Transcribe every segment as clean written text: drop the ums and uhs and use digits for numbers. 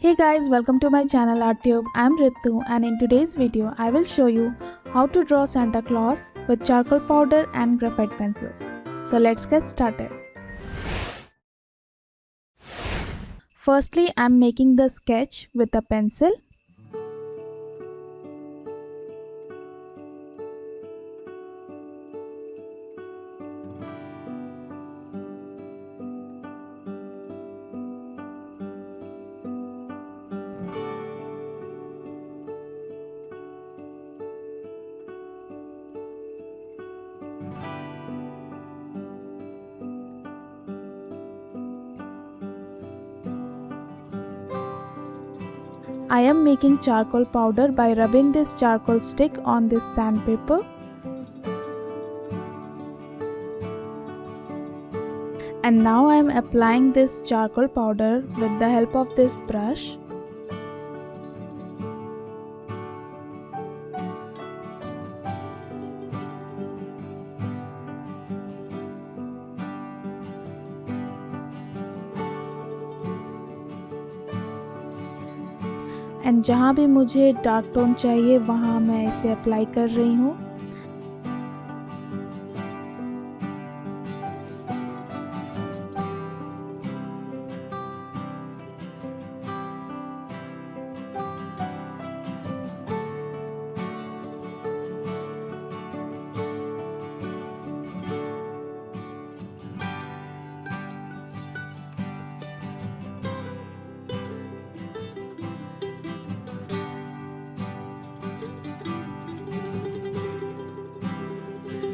Hey guys, welcome to my channel ArtTube. I'm Ritu and in today's video I will show you how to draw Santa Claus with charcoal powder and graphite pencils. So let's get started. Firstly, I'm making the sketch with a pencil. I am making charcoal powder by rubbing this charcoal stick on this sandpaper. And now I am applying this charcoal powder with the help of this brush. And जहाँ भी मुझे dark tone चाहिए वहाँ मैं इसे apply कर रही हूँ.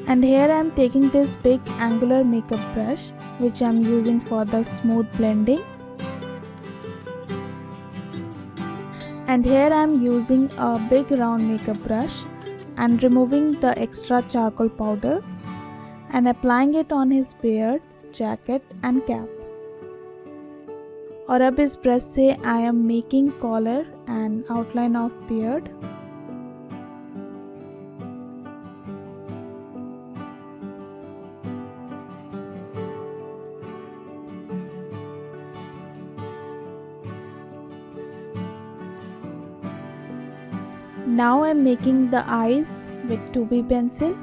And here I am taking this big angular makeup brush which I am using for the smooth blending. And here I am using a big round makeup brush and removing the extra charcoal powder and applying it on his beard, jacket and cap. और अब इस brush से I am making collar and outline of beard. Now I am making the eyes with 2B pencil.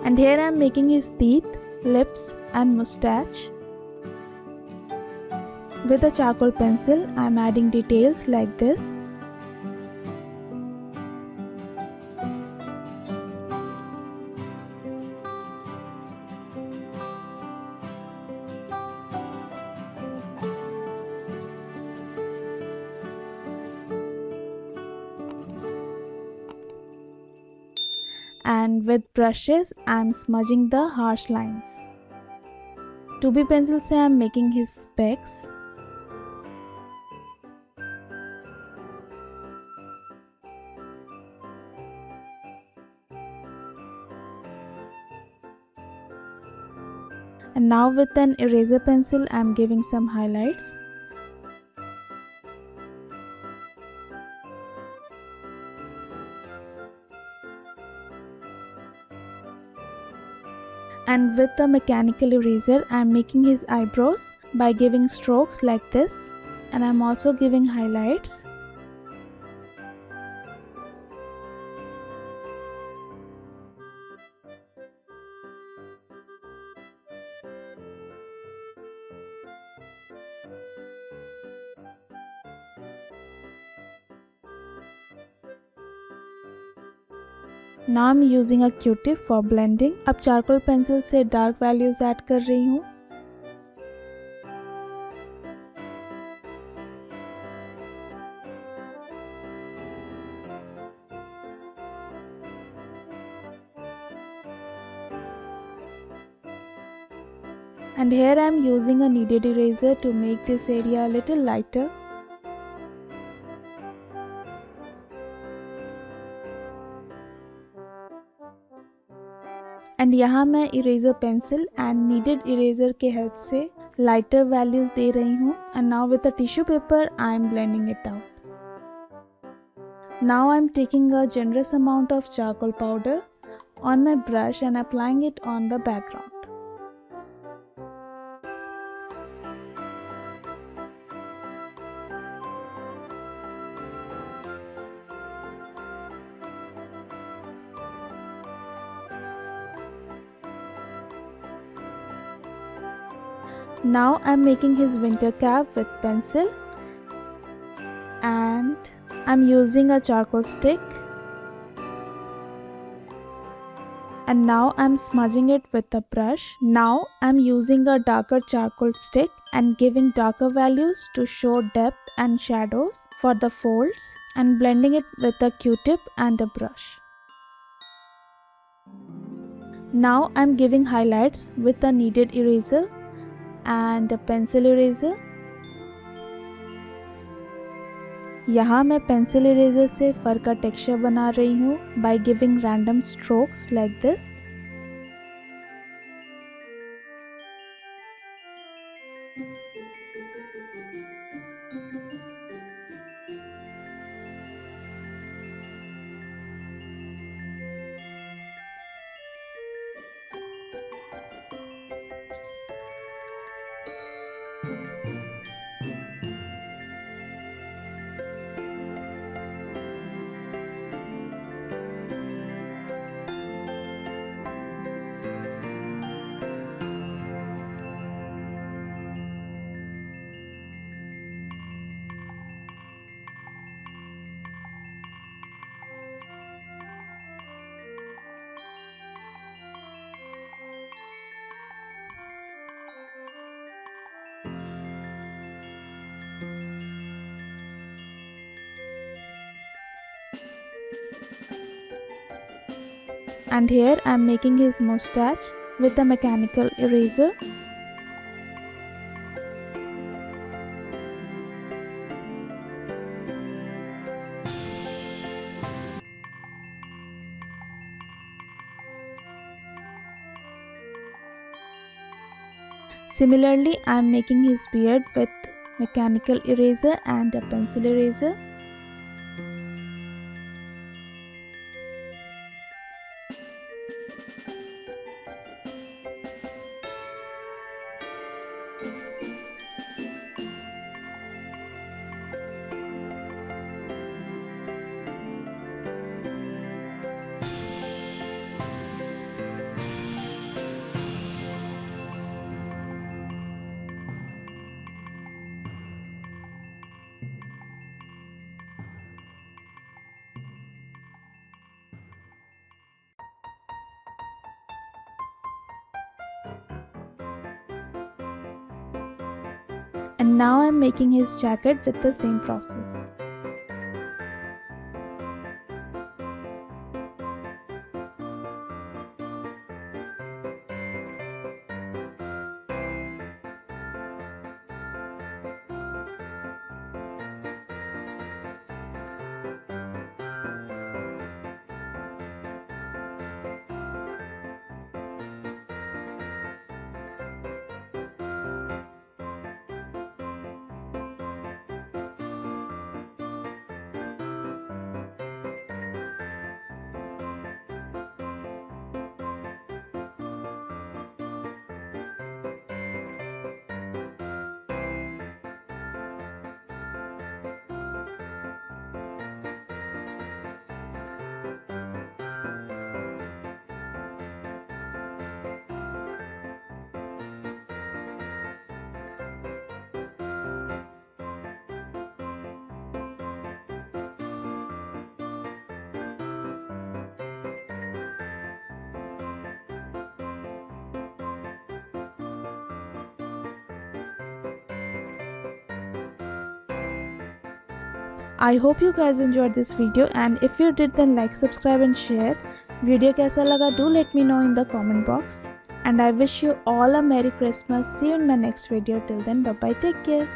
And here I am making his teeth, lips and mustache. With a charcoal pencil, I am adding details like this. And with brushes I am smudging the harsh lines. 2B pencil से I am making his specs. And now with an eraser pencil I am giving some highlights. And with a mechanical eraser I am making his eyebrows by giving strokes like this, and I am also giving highlights. Now I'm using a Q-tip for blending. अब charcoal pencil से dark values add कर रही हूँ. And here I am using a kneaded eraser to make this area a little lighter. And यहाँ मैं eraser pencil and needed eraser के help से lighter values दे रही हूँ. And now with a tissue paper I am blending it out. Now I am taking a generous amount of charcoal powder on my brush and applying it on the background. Now I am making his winter cap with pencil and I'm using a charcoal stick, and now I'm smudging it with a brush. Now I'm using a darker charcoal stick and giving darker values to show depth and shadows for the folds and blending it with a Q-tip and a brush. Now I'm giving highlights with a kneaded eraser and a pencil eraser. यहाँ मैं pencil eraser से फर का texture बना रही हूँ by giving random strokes like this. And here I am making his mustache with a mechanical eraser. Similarly, I am making his beard with mechanical eraser and a pencil eraser. And now I am making his jacket with the same process. I hope you guys enjoyed this video, and if you did then like, subscribe and share. Video कैसा लगा do let me know in the comment box. And I wish you all a Merry Christmas. See you in my next video. Till then, bye bye, take care.